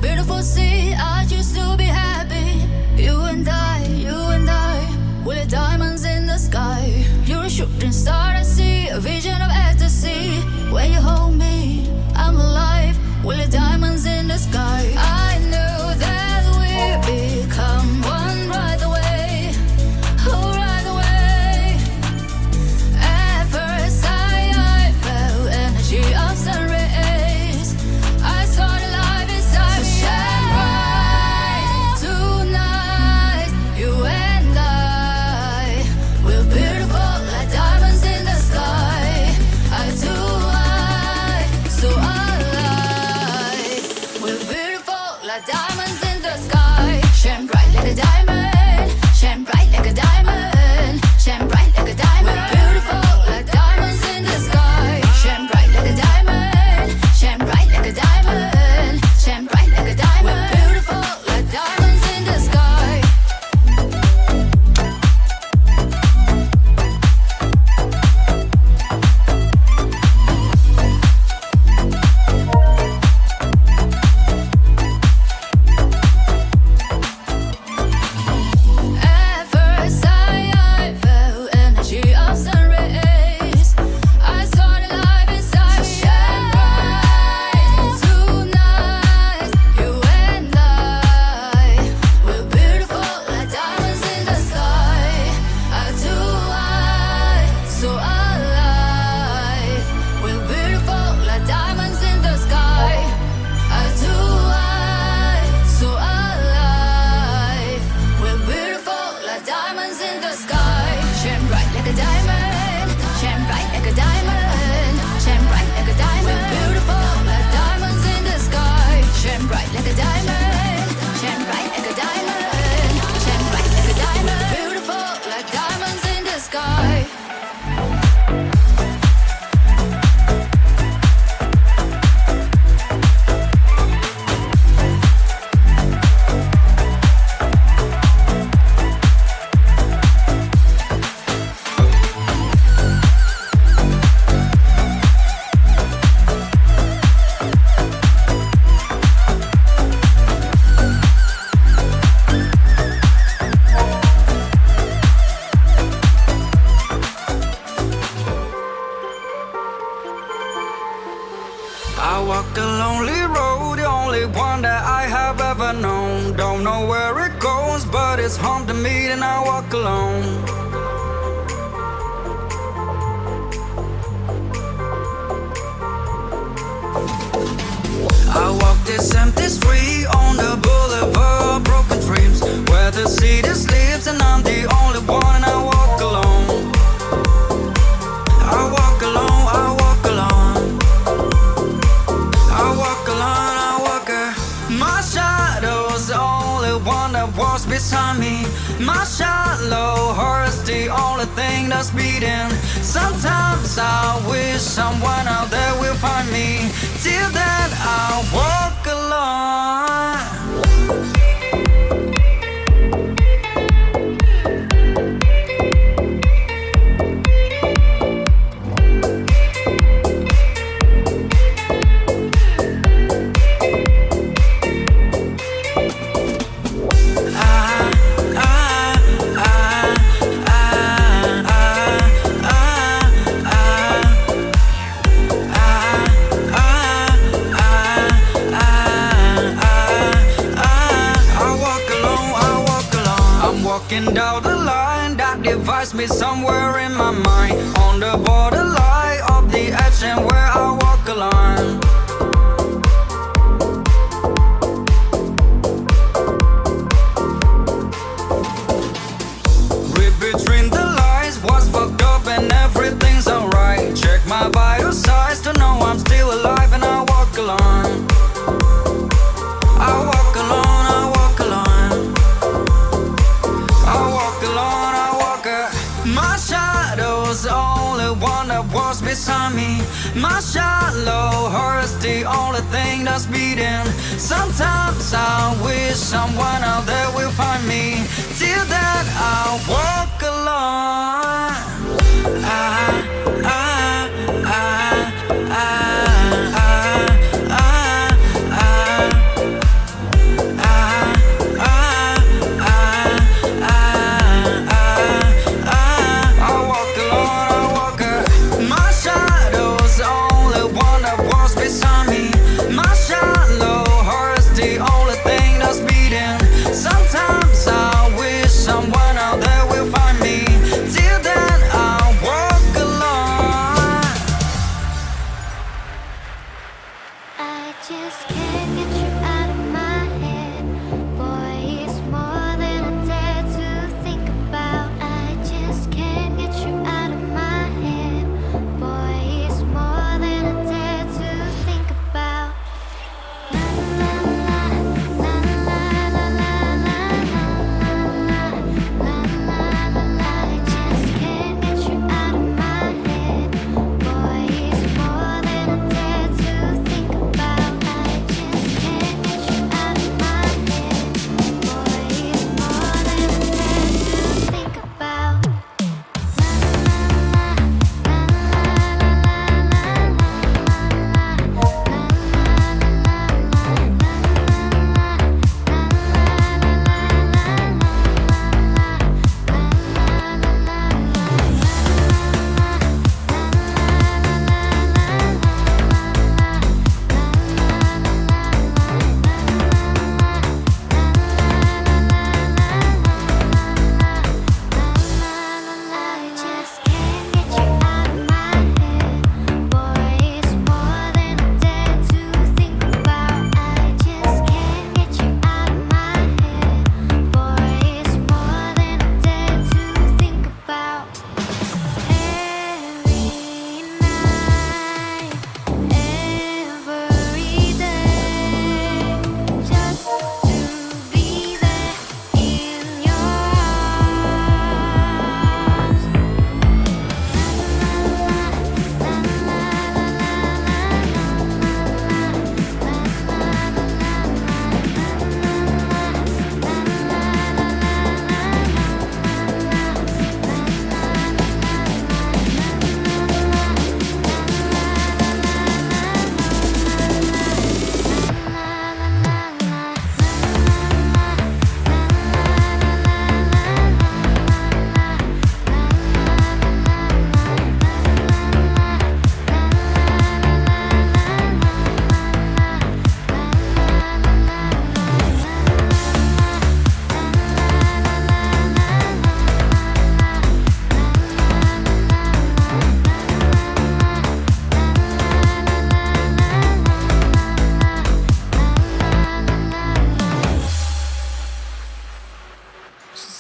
beautiful sea. I choose to be happy. You and I, we're like diamonds in the sky. You're a shooting star I see, a vision of ecstasy. When you hold me, I'm alive. We're like diamonds in the sky. I knew that we'd become one right away. Oh, right away. At first I felt energy of sun rays. I saw the light inside me. Shine bright tonight. You and I, we're beautiful like diamonds in the sky. I do, so alive. We're beautiful like diamonds in the sky. Shine bright like a diamond. Shine bright like a diamond. Shine bright like a diamond. We're beautiful like diamonds in the sky. Shine bright like a diamond. Shine bright like a diamond. Shine bright like a diamond. We're beautiful like diamonds in the sky. At first I felt energy of sun rays. I saw the light inside me. Shine bright tonight. You and I, we're beautiful like diamonds in the sky. I do, so alive. We're beautiful like diamonds in the sky. I do, so alive. We're beautiful like diamonds in the sky. Shine bright like a diamond. Shine bright like a diamond. Shine bright like a diamond. We're beautiful like diamonds in the sky. Shine bright like a diamond. Shine bright like a diamond. Shine bright like a diamond. Beautiful like diamonds in the sky. I walk a lonely road, the only one that I have ever known. Don't know where it goes, but it's home to me, and I walk alone. I walk this empty street on the boulevard of broken dreams, where the city sleeps and I'm the only one, and I walk alone. I walk alone, I walk alone. I walk alone, I walk my shadow's the only one that walks beside me. My shallow heart's the only thing that's beating. Sometimes I wish someone out there will find me. Till then I walk alone. Walking down the line that divides me somewhere in my mind, on the borderline of the edge and where I walk alone. Read between the lines, what's fucked up and everything's alright. Check my vital signs to know I'm still alive, and I walk alone. I walk alone, I walk alone. I walk alone, I walk my shadow's the only one that walks beside me. My shallow heart's the only thing that's beating. Sometimes I wish someone out there will find me. Till then I walk alone.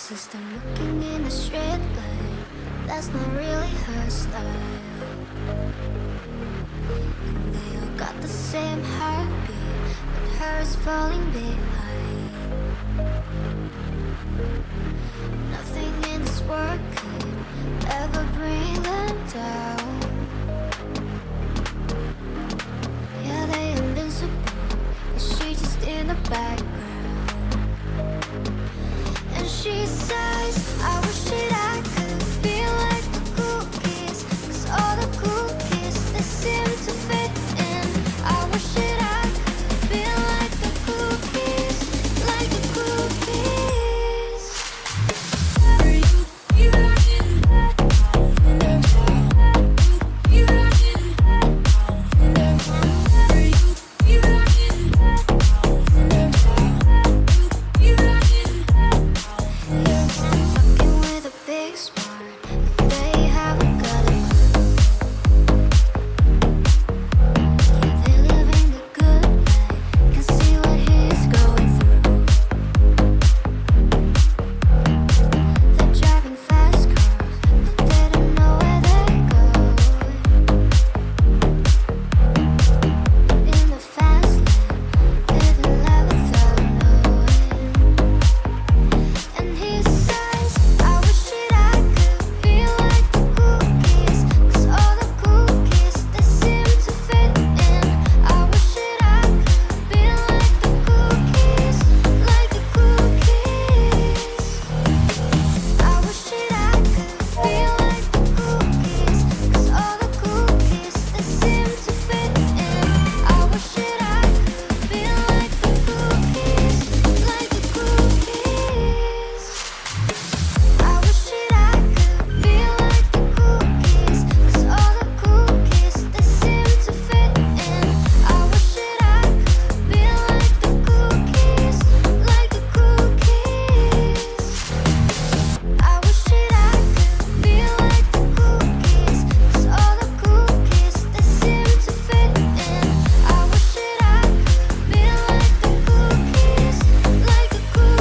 Sister looking in a straight line, that's not really her style. And they all got the same heartbeat, but hers falling behind. Nothing in this world could ever bring them down. Yeah, they invincible, and she just in the background. And she says, I wish that I could feel like the cool kids, 'cause all the cool kids, they seem to fit in. I wish that I could feel like the cool kids, like the cool kids. Fucking with a big smart, they haven't got a clue. Yeah, they're living the good life, can see what he's going through. They're driving fast cars, but they don't know where they're going. In the fast lane, living life without knowing. And he says, I wish that I could feel like the cool kids, 'cause all the cool kids, they seem to fit in. I wish that I could feel like the cool kids, like the cool kids. I wish that I could feel like the cool kids, 'cause all the cool kids, they seem to fit in. I wish that I could feel like the cool kids, like the cool kids. I wish that I could feel like the cool kids, 'cause all the cool kids, they seem to fit in. I wish that I could feel like the cool kids, like the cool kids. I wish that I could feel like the cool kids, 'cause all the cool kids, they seem to fit in. I wish that I could feel like the cool kids, like the cool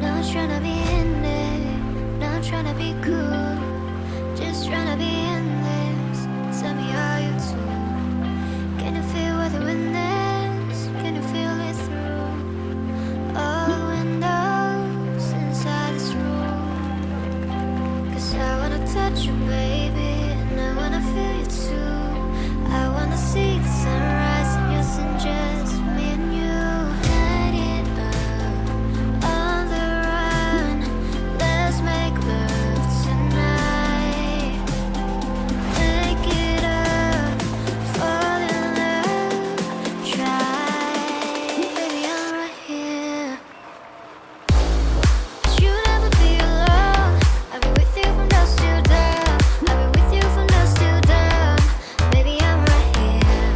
Not tryna be in it, not tryna be cool, just tryna be in this. Tell me, are you too? Can you feel where the wind is? Can you feel it through all the windows inside this room? 'Cause I wanna touch you, baby, and I wanna feel you too. I wanna see the sunrise and your sun, just me and you. Light it up on the run. Let's make love tonight. Make it up, fall in love, try. Baby, I'm right here. You never be alone. I'll be with you from dusk till dawn. I'll be with you from dusk till dawn. Baby, I'm right here.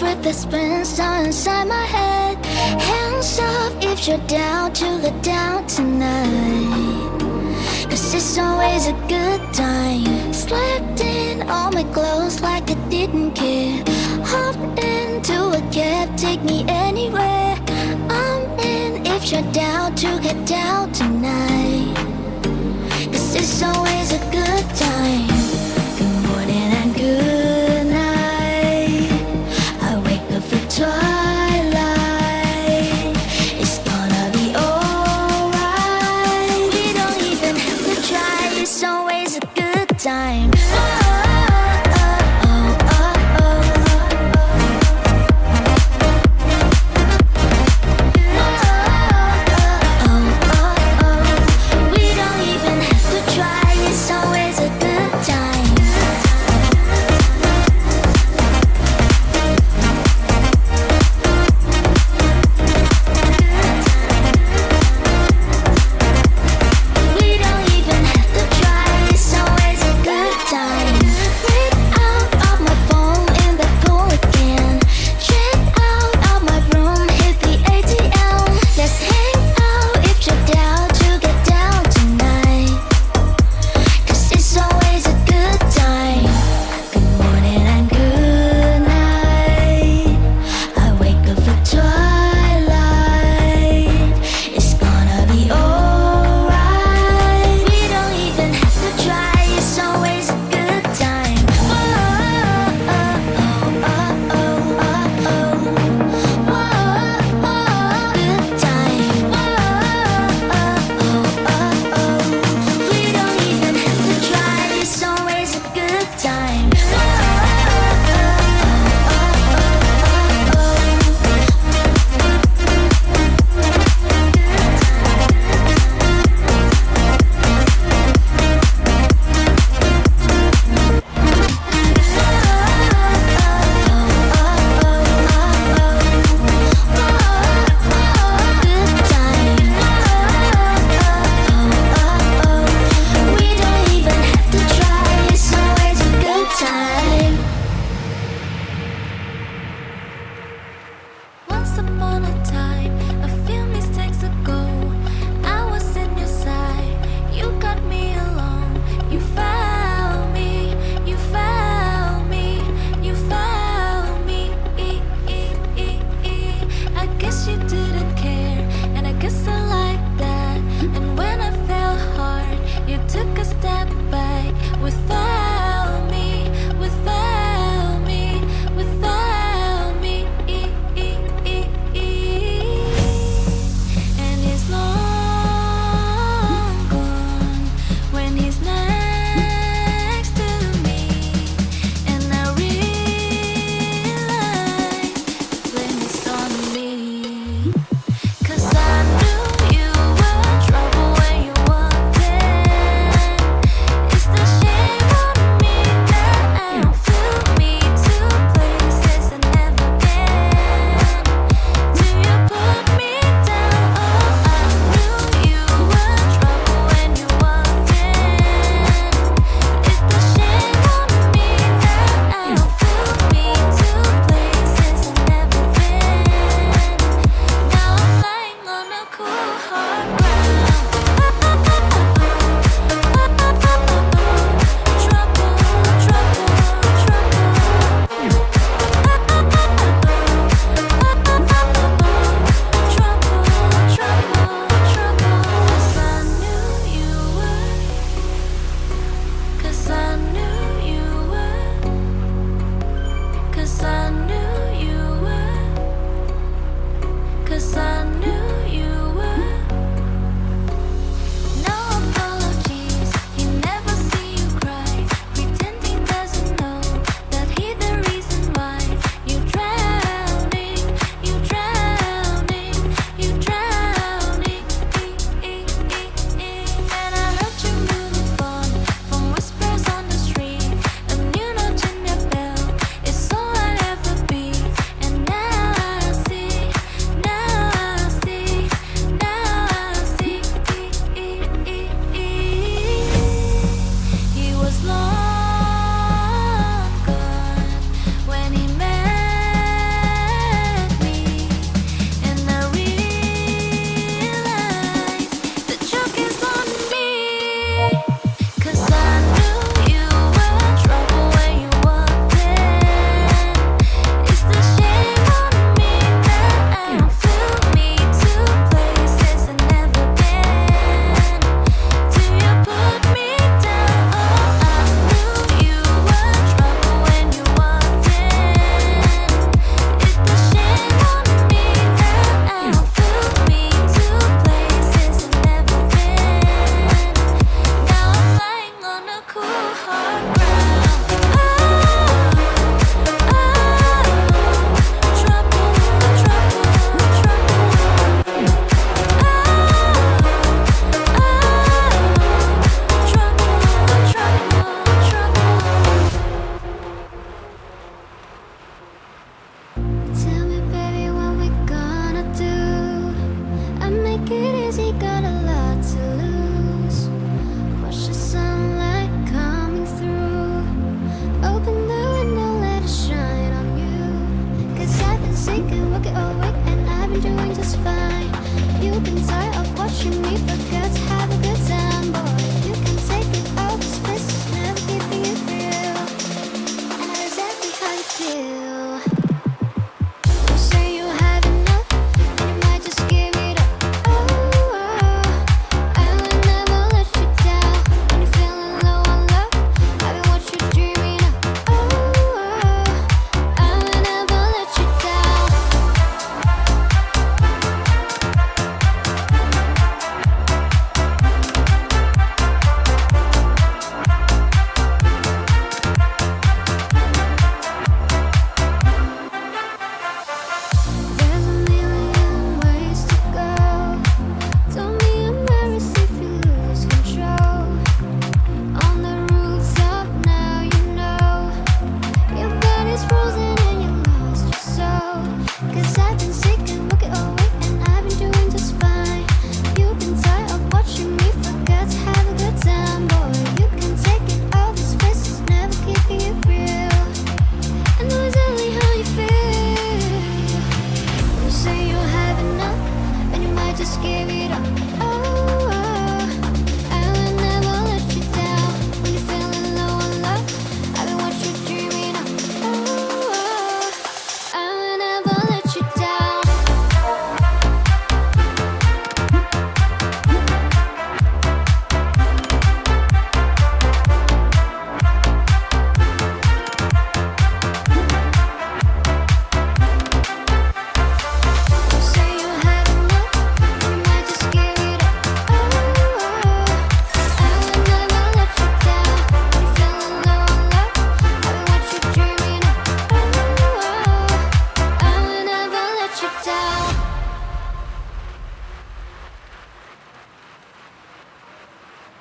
with the spins down inside my head. Hands up if you're down to get down tonight. Cause it's always a good time. Slipped in all my clothes like I didn't care. Hopped into a cab, take me anywhere. I'm in if you're down to get down tonight. Cause it's always a good time. Good morning and good night. I wake up for twilight. It's gonna be alright. We don't even have to try. It's always a good time. he got a lot to lose. Watch the sunlight coming through. Open the window, let it shine on you. 'Cause I've been sick and working awake, and I've been doing just fine. You've been tired of watching me forget to have a good time, boy. You can take it all, this place is never keeping you real. I know exactly how you feel. You say you have enough, and you might just give it up. I will never let you down. When you're feeling low on love, I've been what you're dreaming of. I will never let you down. There's a million ways to go. Don't be embarrassed if you lose control. On the rooftop now you know your body's frozen and you lost your soul. 'Cause I've been sick and working awake, and I've been doing just fine. You've been tired of watching me forget to have a good time, boy. You can take it all, this place is never keeping it real. I know exactly how you feel. You say you have enough, and you might just give it up. I will never let you down. When you're feeling low on love, I've been what you're dreaming of. I will never let you down. You say you have enough, and you might just give it up. I will never let you down. When you're feeling low on love, I've been what you're dreaming of. I will never let you down.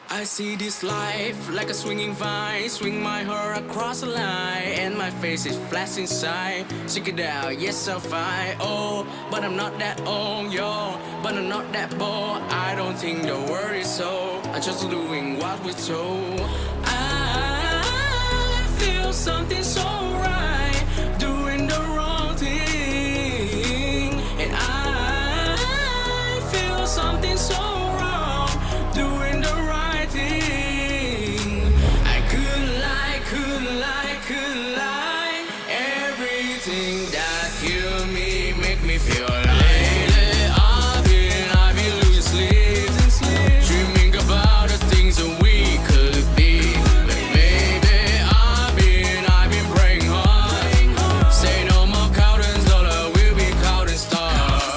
I see this life like a swinging vine. Swing my hair across the line, and my face is flash inside. Check it out, yes I'm fine. Oh, but I'm not that old, yo. But I'm not that bold. I don't think the word is so. I'm just doing what we're told. I feel something so right, doing the wrong thing. And I feel something so wrong, doing the right thing. I could lie, could lie. Everything that kill me make me feel lately. I've been losing sleep, dreaming about the things that we could be. But maybe I've been praying hard. Say no more counting dollar, we'll be counting stars.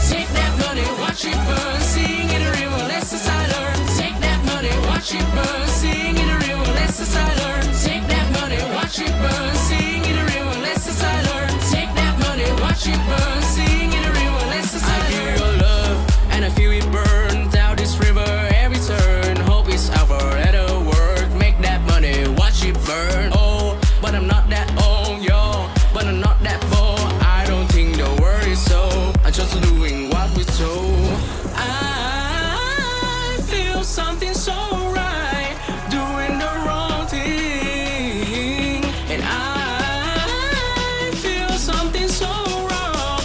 Take that money, watch it burn, sing in the river, lessons I learned. Take that money, watch it burn, sing in the river, lessons I learned. Take that money, watch it burn, sing in the river, lessons I learned. Take that money, watch it burn, sing in the river, lessons I learned. I feel your love, and I feel it burn down this river every turn. Hope it's our letter word. Make that money, watch it burn. Oh, but I'm not that old, yo. But I'm not that bold. I don't think the word is so. I'm just doing what we're told. I feel something so right, doing the wrong thing. And I feel something so wrong,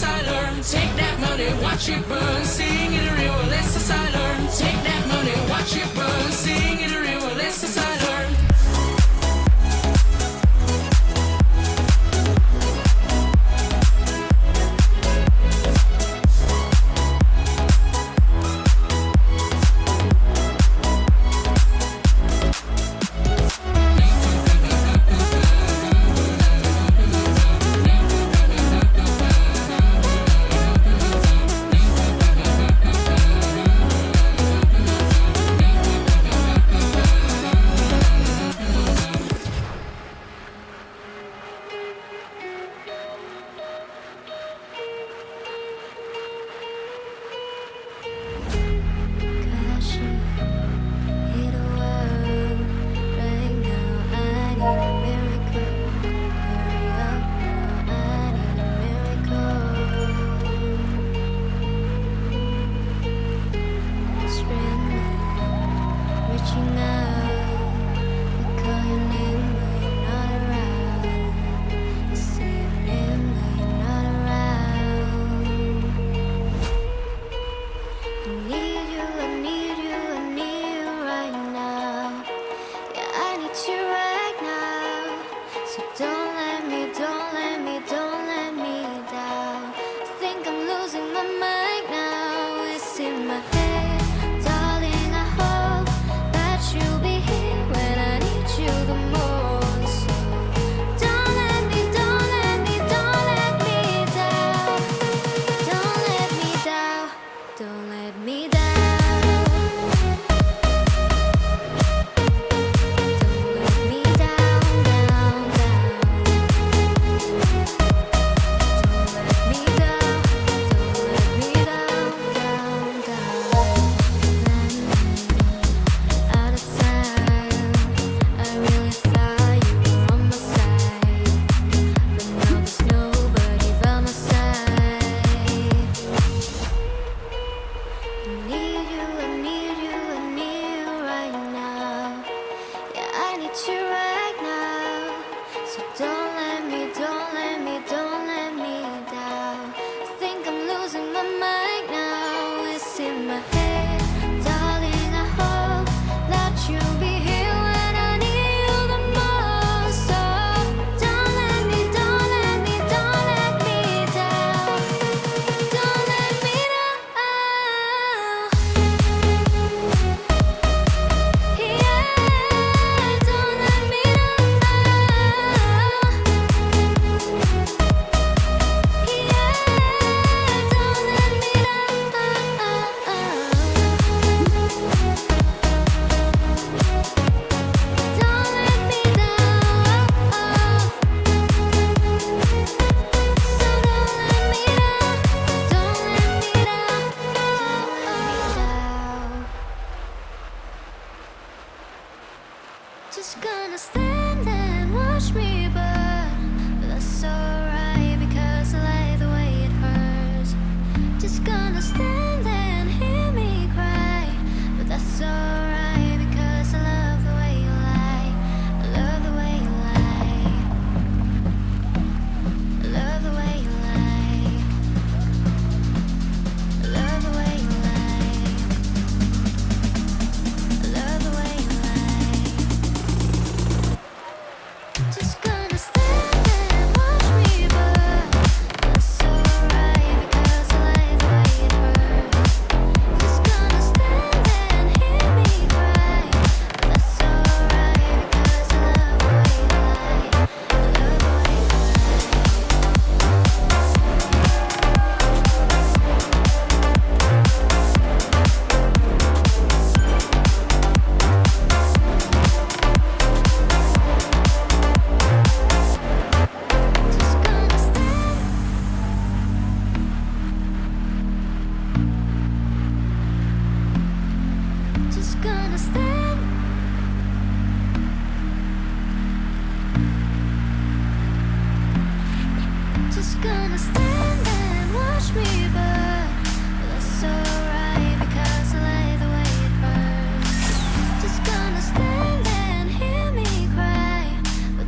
I learn. Take that money, watch it burn. Sing in the river, lessons I learn. Take that money, watch it burn. Sing in the river, lessons I learn.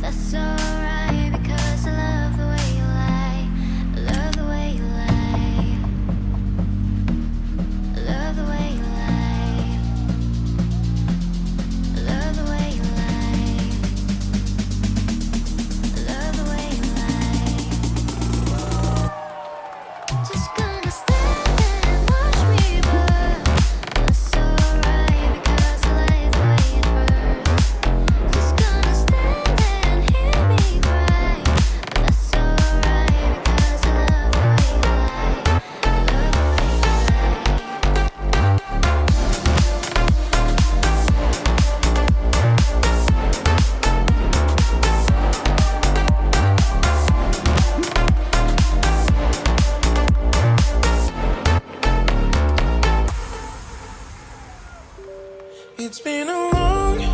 That's alright because I love the way you lie. I love the way you lie. It's been a long